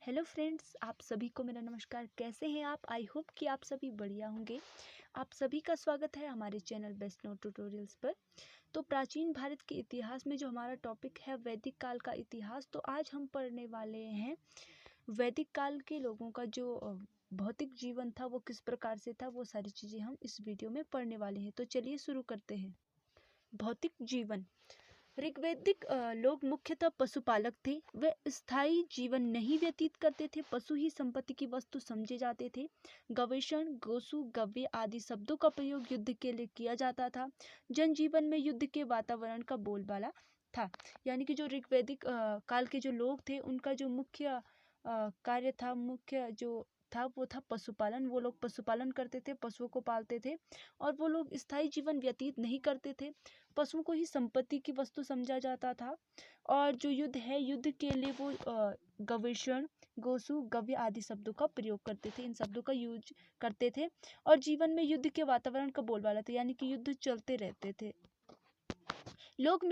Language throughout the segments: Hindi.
हेलो फ्रेंड्स, आप सभी को मेरा नमस्कार। कैसे हैं आप? आई होप कि आप सभी बढ़िया होंगे। आप सभी का स्वागत है हमारे चैनल बेस्ट नोट ट्यूटोरियल्स पर। तो प्राचीन भारत के इतिहास में जो हमारा टॉपिक है वैदिक काल का इतिहास, तो आज हम पढ़ने वाले हैं वैदिक काल के लोगों का जो भौतिक जीवन था वो किस प्रकार से था, वो सारी चीज़ें हम इस वीडियो में पढ़ने वाले हैं। तो चलिए शुरू करते हैं। भौतिक जीवन। ऋग्वैदिक लोग मुख्यतः पशुपालक थे। वे स्थायी जीवन नहीं व्यतीत करते थे। पशु ही संपत्ति की वस्तु समझे जाते थे। गवेषण, गोसु, गव्य आदि शब्दों का प्रयोग युद्ध के लिए किया जाता था। जनजीवन में युद्ध के वातावरण का बोलबाला था। यानी कि जो ऋग्वैदिक काल के जो लोग थे उनका जो मुख्य कार्य था, मुख्य जो था वो था पशुपालन। वो लोग पशुपालन करते थे, पशुओं को पालते थे और वो लोग स्थायी जीवन व्यतीत नहीं करते थे। पशुओं को ही संपत्ति की वस्तु समझा जाता था। और जो युद्ध है, युद्ध के लिए वो गवेषण, गोसु, गव्य आदि शब्दों का प्रयोग करते थे, इन शब्दों का यूज करते थे। और जीवन में युद्ध के वातावरण का बोलबाला था, यानी कि युद्ध चलते रहते थे। लोग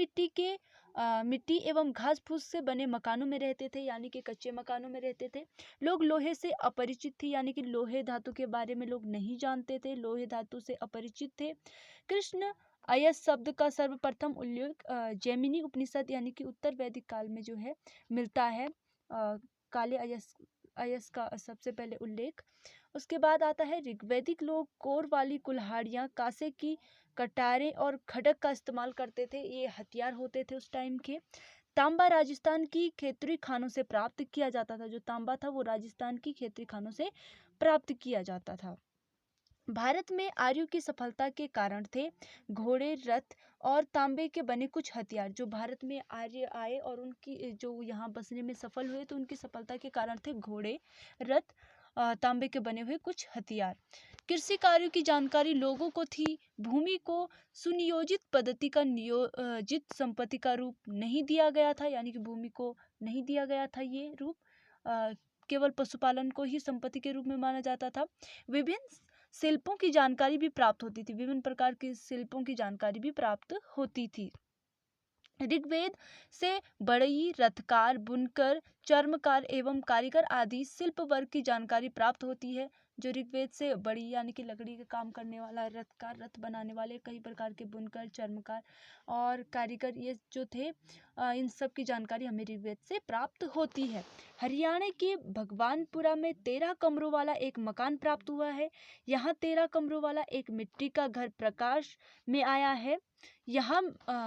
मिट्टी एवं घास फूस से बने मकानों में रहते थे, यानी कि कच्चे मकानों में रहते थे। लोग लोहे से अपरिचित थे, यानी कि लोहे धातु के बारे में लोग नहीं जानते थे, लोहे धातु से अपरिचित थे। कृष्ण अयस शब्द का सर्वप्रथम उल्लेख जैमिनी उपनिषद यानी कि उत्तर वैदिक काल में जो है मिलता है। काले अयस का सबसे पहले उल्लेख। उसके बाद आता है ऋग्वैदिक लोग कोर वाली कुल्हाड़ियाँ, कांसे की कटारें और खड़ग का इस्तेमाल करते थे। ये हथियार होते थे उस टाइम के। तांबा राजस्थान की खेतरी खानों से प्राप्त किया जाता था। जो तांबा था वो राजस्थान की खेतरी खानों से प्राप्त किया जाता था। भारत में आर्यों की सफलता के कारण थे घोड़े, रथ और तांबे के बने कुछ हथियार। जो भारत में आर्य आए और उनकी जो यहाँ बसने में सफल हुए तो उनकी सफलता के कारण थे घोड़े, रथ, तांबे के बने हुए कुछ हथियार। कृषि कार्यों की जानकारी लोगों को थी। भूमि को सुनियोजित पद्धति का नियोजित संपत्ति का रूप नहीं दिया गया था, यानी कि भूमि को नहीं दिया गया था ये रूप। केवल पशुपालन को ही संपत्ति के रूप में माना जाता था। विभिन्न शिल्पों की जानकारी भी प्राप्त होती थी, विभिन्न प्रकार के शिल्पों की जानकारी भी प्राप्त होती थी। ऋग्वेद से बढ़ई, रथकार, बुनकर, चर्मकार एवं कारीगर आदि शिल्प वर्ग की जानकारी प्राप्त होती है। जो ऋग्वेद से बढ़ई यानी कि लकड़ी का काम करने वाला, रथकार रथ बनाने वाले, कई प्रकार के बुनकर, चर्मकार और कारीगर ये जो थे, इन सब की जानकारी हमें ऋग्वेद से प्राप्त होती है। हरियाणा के भगवानपुरा में 13 कमरों वाला एक मकान प्राप्त हुआ है। यहाँ 13 कमरों वाला एक मिट्टी का घर प्रकाश में आया है। यहाँ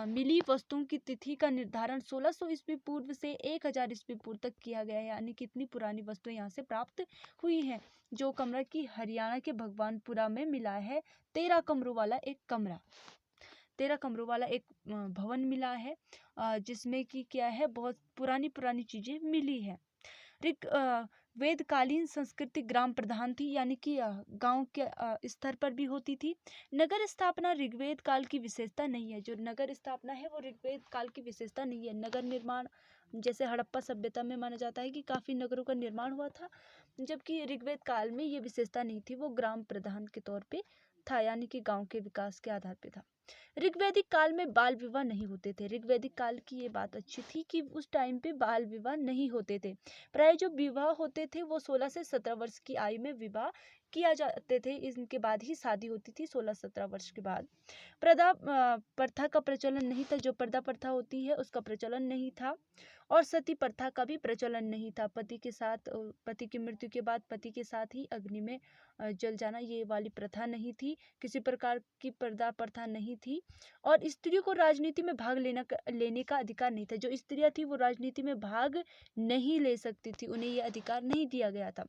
मिली वस्तुओं की तिथि का निर्धारण 1600 ईस्वी पूर्व से 1000 ईस्वी पूर्व तक किया गया है, यानी कितनी पुरानी वस्तुएं यहाँ से प्राप्त हुई हैं। जो कमरा की हरियाणा के भगवानपुरा में मिला है, 13 कमरों वाला एक कमरा, 13 कमरों वाला एक भवन मिला है, जिसमें कि क्या है, बहुत पुरानी पुरानी चीजें मिली है। वेदकालीन संस्कृति ग्राम प्रधान थी, यानी कि गांव के स्तर पर भी होती थी। नगर स्थापना ऋग्वेद काल की विशेषता नहीं है। जो नगर स्थापना है वो ऋग्वेद काल की विशेषता नहीं है। नगर निर्माण जैसे हड़प्पा सभ्यता में माना जाता है कि काफी नगरों का निर्माण हुआ था, जबकि ऋग्वेद काल में ये विशेषता नहीं थी। वो ग्राम प्रधान के तौर पे था, यानी कि गांव के विकास के आधार पे था। ऋग्वैदिक काल में बाल विवाह नहीं होते थे। ऋग्वैदिक काल की ये बात अच्छी थी कि उस टाइम पे बाल विवाह नहीं होते थे। प्राय जो विवाह होते थे वो 16 से 17 वर्ष की आयु में विवाह किया जाते थे। इनके बाद ही शादी होती थी, 16-17 वर्ष के बाद। प्रथा का प्रचलन नहीं था। जो पर्दा प्रथा होती है उसका प्रचलन नहीं था। और सती प्रथा का भी प्रचलन नहीं था। पति की मृत्यु के बाद पति के साथ ही अग्नि में जल जाना, ये वाली प्रथा नहीं थी। किसी प्रकार की पर्दा प्रथा नहीं थी। और स्त्रियों को राजनीति में भाग लेने का अधिकार नहीं था। जो स्त्रियां थी वो राजनीति में भाग नहीं ले सकती थी, उन्हें ये अधिकार नहीं दिया गया था।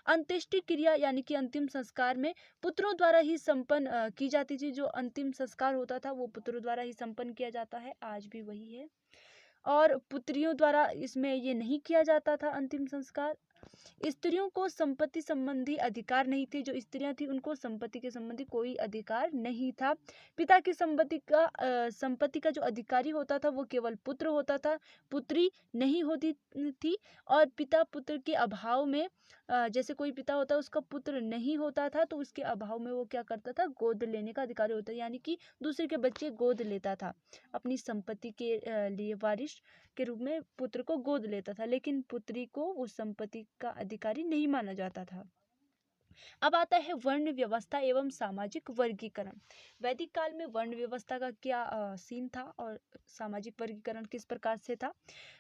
अंत्येष्टि क्रिया यानी कि अंतिम संस्कार में पुत्रों द्वारा ही संपन्न की जाती थी। जो अंतिम संस्कार होता था वो पुत्रों द्वारा ही संपन्न किया जाता है, आज भी वही है। और पुत्रियों द्वारा इसमें ये नहीं किया जाता था अंतिम संस्कार। स्त्रियों को संपत्ति संबंधी अधिकार नहीं थे। जो स्त्रियां थी उनको संपत्ति के संबंधी कोई अधिकार नहीं था। पिता की संपत्ति का जो अधिकारी होता था वो केवल पुत्र होता था, पुत्री नहीं होती थी। और पिता पुत्र के अभाव में, जैसे कोई पिता होता है उसका पुत्र नहीं होता था तो उसके अभाव में वो क्या करता था, गोद लेने का अधिकारी होता है, यानी कि दूसरे के बच्चे गोद लेता था अपनी संपत्ति के लिए वारिस विष के रूप में पुत्र को गोद लेता था, लेकिन पुत्री को उस संपत्ति का अधिकारी नहीं माना जाता था। अब आता है वर्ण व्यवस्था एवं सामाजिक वर्गीकरण। वैदिक काल में वर्ण व्यवस्था का क्या सीन था और सामाजिक वर्गीकरण किस प्रकार से था।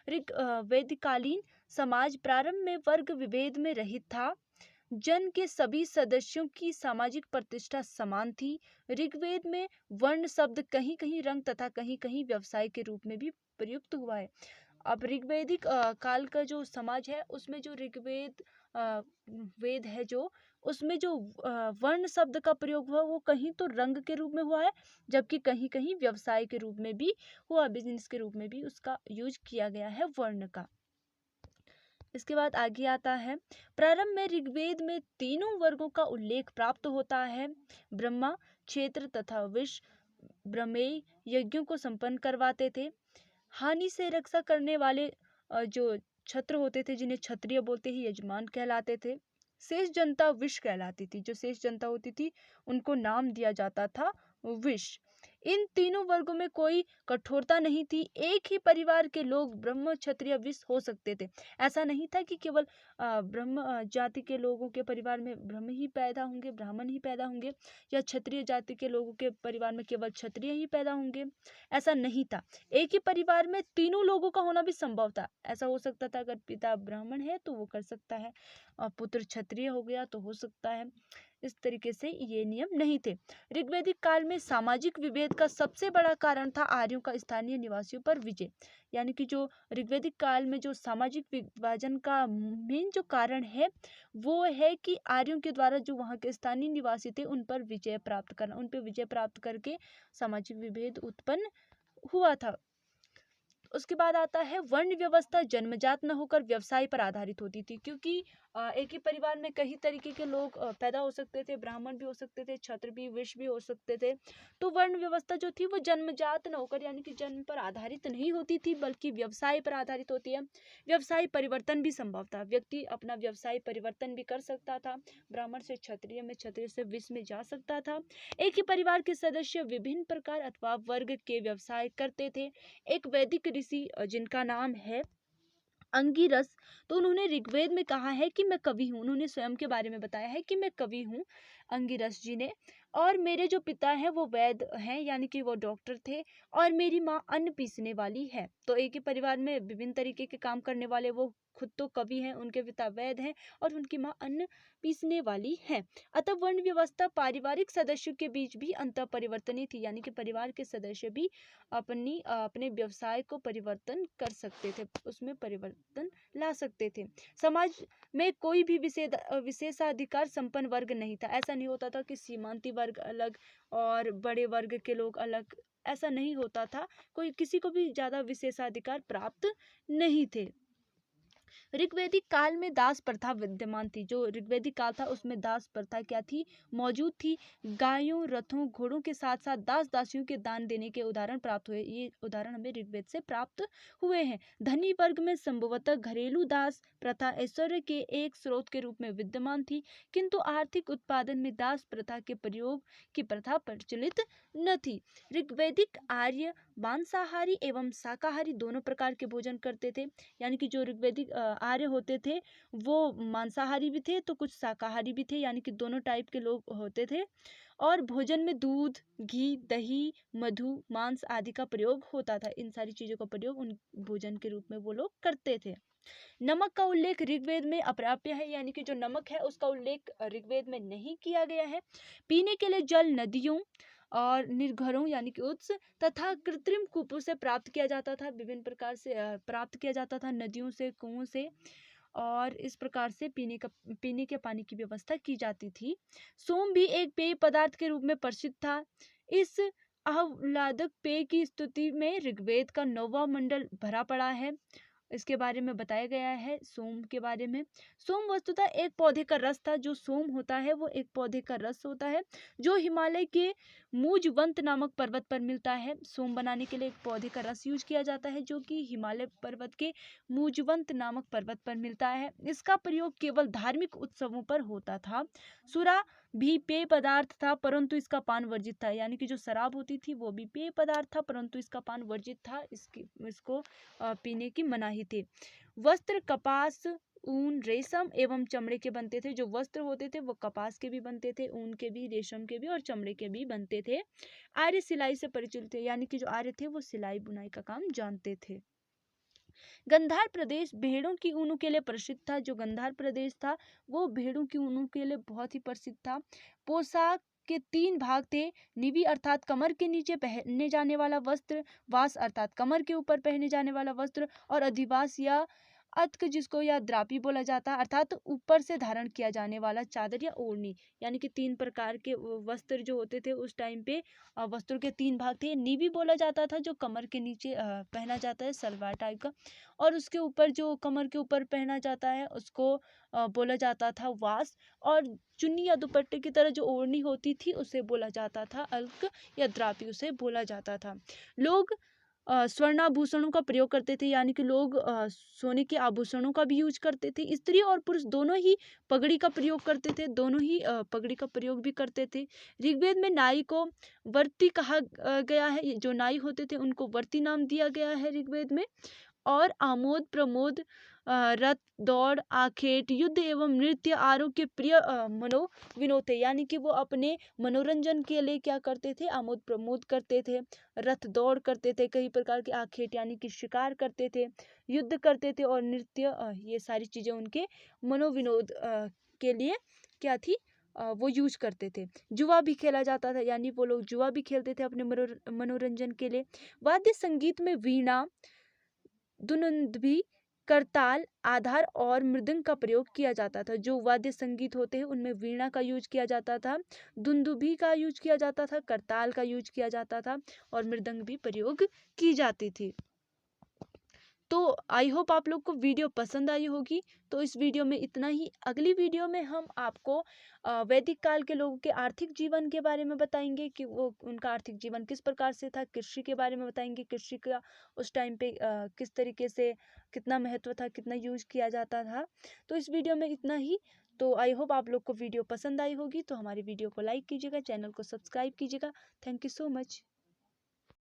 वैदिकालीन समाज प्रारंभ में वर्ग विभेद में रहित था। जन के सभी सदस्यों की सामाजिक प्रतिष्ठा समान थी। ऋग्वेद में वर्ण शब्द कहीं कहीं रंग तथा कहीं कहीं व्यवसाय के रूप में भी प्रयुक्त हुआ है। अब ऋग्वेदिक काल का जो समाज है उसमें जो ऋग्वेद वेद है जो उसमें जो वर्ण शब्द का प्रयोग हुआ वो कहीं तो रंग के रूप में हुआ है, जबकि कहीं कहीं व्यवसाय के रूप में भी हुआ, बिजनेस के रूप में भी उसका यूज किया गया है वर्ण का। इसके बाद आगे आता है प्रारंभ में ऋग्वेद में तीनों वर्गों का उल्लेख प्राप्त होता है। ब्रह्मा, क्षेत्र तथा विष ब्रह्मेय यज्ञों को संपन्न करवाते थे। हानि से रक्षा करने वाले जो छत्र होते थे जिन्हें क्षत्रिय बोलते ही यजमान कहलाते थे। शेष जनता विष कहलाती थी। जो शेष जनता होती थी उनको नाम दिया जाता था विष। इन तीनों वर्गों में कोई कठोरता नहीं थी। एक ही परिवार के लोग ब्रह्म क्षत्रिय विष हो सकते थे। ऐसा नहीं था कि केवल ब्रह्म जाति के लोगों के परिवार में ब्रह्म ही पैदा होंगे, ब्राह्मण ही पैदा होंगे, या क्षत्रिय जाति के लोगों के परिवार में केवल क्षत्रिय ही पैदा होंगे। ऐसा नहीं था। एक ही परिवार में तीनों लोगों का होना भी संभव था। ऐसा हो सकता था अगर पिता ब्राह्मण है तो वो कर सकता है, और पुत्र क्षत्रिय हो गया तो हो सकता है। इस तरीके से ये नियम नहीं थे। ऋग्वैदिक काल में सामाजिक विभेद का सबसे बड़ा कारण था आर्यों का स्थानीय निवासियों पर विजय। यानी कि जो ऋग्वैदिक काल में जो सामाजिक विभाजन का मेन जो कारण है वो है कि आर्यों के द्वारा जो वहाँ के स्थानीय निवासी थे उन पर विजय प्राप्त करना, उन पर विजय प्राप्त करके सामाजिक विभेद उत्पन्न हुआ था। उसके बाद आता है वर्ण व्यवस्था जन्मजात न होकर व्यवसाय पर आधारित होती थी, क्योंकि एक ही परिवार में कई तरीके के लोग पैदा हो सकते थे, ब्राह्मण भी हो सकते थे, क्षत्र भी, वैश्य भी हो सकते थे। तो वर्ण व्यवस्था जो थी वो जन्मजात न होकर यानी कि जन्म पर आधारित नहीं होती थी, बल्कि व्यवसाय पर आधारित होती है। व्यवसाय परिवर्तन भी संभव था। व्यक्ति अपना व्यवसाय परिवर्तन भी कर सकता था। ब्राह्मण से क्षत्रिय में, क्षत्रिय से वैश्य में जा सकता था। एक ही परिवार के सदस्य विभिन्न प्रकार अथवा वर्ग के व्यवसाय करते थे। एक वैदिक ऋषि जिनका नाम है अंगिरस, तो उन्होंने ऋग्वेद में कहा है कि मैं कवि हूँ। उन्होंने स्वयं के बारे में बताया है कि मैं कवि हूँ, अंगिरस जी ने, और मेरे जो पिता हैं वो वैद्य हैं, यानी कि वो डॉक्टर थे, और मेरी माँ अन्न पीसने वाली है। तो एक ही परिवार में विभिन्न तरीके के काम करने वाले वो खुद तो कवि हैं, उनके पिता वैद्य हैं और उनकी माँ अन्न पीसने वाली है। अतः वर्ण व्यवस्था पारिवारिक सदस्यों के बीच भी अंतर परिवर्तनीय थी, यानी कि परिवार के सदस्य भी अपने व्यवसाय को परिवर्तन कर सकते थे, उसमें परिवर्तन ला सकते थे। समाज में कोई भी विशेषाधिकार संपन्न वर्ग नहीं था। ऐसा नहीं होता था कि सीमांती वर्ग अलग और बड़े वर्ग के लोग अलग, ऐसा नहीं होता था। कोई किसी को भी ज्यादा विशेषाधिकार प्राप्त नहीं थे। ऋग्वैदिक काल में दास प्रथा विद्यमान थी। जो ऋग्वैदिक काल था उसमें दास प्रथा क्या थी, मौजूद थी। गायों, रथों, घोड़ों के साथ साथ दास दासियों के दान देने के उदाहरण प्राप्त हुए। ये उदाहरण हमें ऋग्वेद से प्राप्त हुए हैं। धनी वर्ग में संभवतः घरेलू दास प्रथा ऐश्वर्य के एक स्रोत के रूप में विद्यमान थी, किंतु आर्थिक उत्पादन में दास प्रथा के प्रयोग की प्रथा प्रचलित न थी। ऋग्वैदिक आर्य मांसाहारी एवं शाकाहारी दोनों प्रकार के भोजन करते थे। यानी कि जो ऋग्वैदिक आर्य होते थे वो मांसाहारी भी थे तो कुछ शाकाहारी भी थे, यानी कि दोनों टाइप के लोग होते थे। और भोजन में दूध, घी, दही, मधु, मांस आदि का प्रयोग होता था। इन सारी चीजों का प्रयोग उन भोजन के रूप में वो लोग करते थे। नमक का उल्लेख ऋग्वेद में अप्राप्य है, यानी कि जो नमक है उसका उल्लेख ऋग्वेद में नहीं किया गया है। पीने के लिए जल नदियों और निर्घरों यानी कि उत्स तथा कृत्रिम कूपों से प्राप्त किया जाता था। विभिन्न प्रकार से प्राप्त किया जाता था, नदियों से, कुओं से, और इस प्रकार से पीने के पानी की व्यवस्था की जाती थी। सोम भी एक पेय पदार्थ के रूप में प्रसिद्ध था। इस आह्लादक पेय की स्तुति में ऋग्वेद का 9वां मंडल भरा पड़ा है। इसके बारे में बताया गया है सोम के बारे में। सोम वस्तुतः एक पौधे का रस था। जो सोम होता है वो एक पौधे का रस होता है जो हिमालय के मूजवंत नामक पर्वत पर मिलता है। सोम बनाने के लिए एक पौधे का रस यूज किया जाता है जो कि हिमालय पर्वत के मूजवंत नामक पर्वत पर मिलता है। इसका प्रयोग केवल धार्मिक उत्सवों पर होता था। सुरा भी पेय पदार्थ था परंतु इसका पान वर्जित था, यानी कि जो शराब होती थी वो भी पेय पदार्थ था परंतु इसका पान वर्जित था, इसको पीने की मनाही थी। वस्त्र कपास, ऊन, रेशम एवं चमड़े के बनते थे। जो वस्त्र होते थे वो कपास के भी बनते थे, ऊन के भी, रेशम के भी और चमड़े के भी बनते थे। आर्य सिलाई से परिचित थे, यानी कि जो आर्य थे वो सिलाई बुनाई का काम जानते थे। गंधार प्रदेश भेड़ों की ऊनों के लिए प्रसिद्ध था। जो गंधार प्रदेश था वो भेड़ों की ऊनों के लिए बहुत ही प्रसिद्ध था। पोशाक के 3 भाग थे। निवी अर्थात कमर के नीचे पहनने जाने वाला वस्त्र, वास अर्थात कमर के ऊपर पहने जाने वाला वस्त्र और अधिवास या अतक जिसको या द्रापी बोला जाता है अर्थात ऊपर से धारण किया जाने वाला चादर या ओढ़नी। यानी कि 3 प्रकार के वस्त्र जो होते थे उस टाइम पे। वस्त्रों के 3 भाग थे। निवी बोला जाता था जो कमर के नीचे पहना जाता है, सलवार टाइप का, और उसके ऊपर जो कमर के ऊपर पहना जाता है उसको बोला जाता था वास, और चुन्नी या दुपट्टे की तरह जो ओढ़नी होती थी उसे बोला जाता था अल्क या द्रापी, उसे बोला जाता था। लोग स्वर्णाभूषणों का प्रयोग करते थे, यानी कि लोग सोने के आभूषणों का भी यूज करते थे। स्त्री और पुरुष दोनों ही पगड़ी का प्रयोग करते थे, दोनों ही पगड़ी का प्रयोग भी करते थे। ऋग्वेद में नाई को वर्ती कहा गया है। ये जो नाई होते थे उनको वर्ती नाम दिया गया है ऋग्वेद में। और आमोद प्रमोद, रथ, दौड़, आखेट, युद्ध एवं नृत्य आरोग्य प्रिय मनोविनोद थे, यानी कि वो अपने मनोरंजन के लिए क्या करते थे, आमोद प्रमोद करते थे, रथ दौड़ करते थे, कई प्रकार के आखेट यानी कि शिकार करते थे, युद्ध करते थे और नृत्य, ये सारी चीजें उनके मनोविनोद के लिए क्या थी, वो यूज करते थे। जुआ भी खेला जाता था, यानी वो लोग जुआ भी खेलते थे अपने मनोरंजन के लिए। वाद्य संगीत में वीणा, दुनुंदभी, करताल, आधार और मृदंग का प्रयोग किया जाता था। जो वाद्य संगीत होते हैं उनमें वीणा का यूज किया जाता था, दुंदुभी का यूज किया जाता था, करताल का यूज किया जाता था और मृदंग भी प्रयोग की जाती थी। तो आई होप आप लोग को वीडियो पसंद आई होगी। तो इस वीडियो में इतना ही। अगली वीडियो में हम आपको वैदिक काल के लोगों के आर्थिक जीवन के बारे में बताएंगे कि वो उनका आर्थिक जीवन किस प्रकार से था। कृषि के बारे में बताएंगे, कृषि का उस टाइम पे किस तरीके से कितना महत्व था, कितना यूज किया जाता था। तो इस वीडियो में इतना ही। तो आई होप आप लोग को वीडियो पसंद आई होगी। तो हमारी वीडियो को लाइक कीजिएगा, चैनल को सब्सक्राइब कीजिएगा। Thank you so much.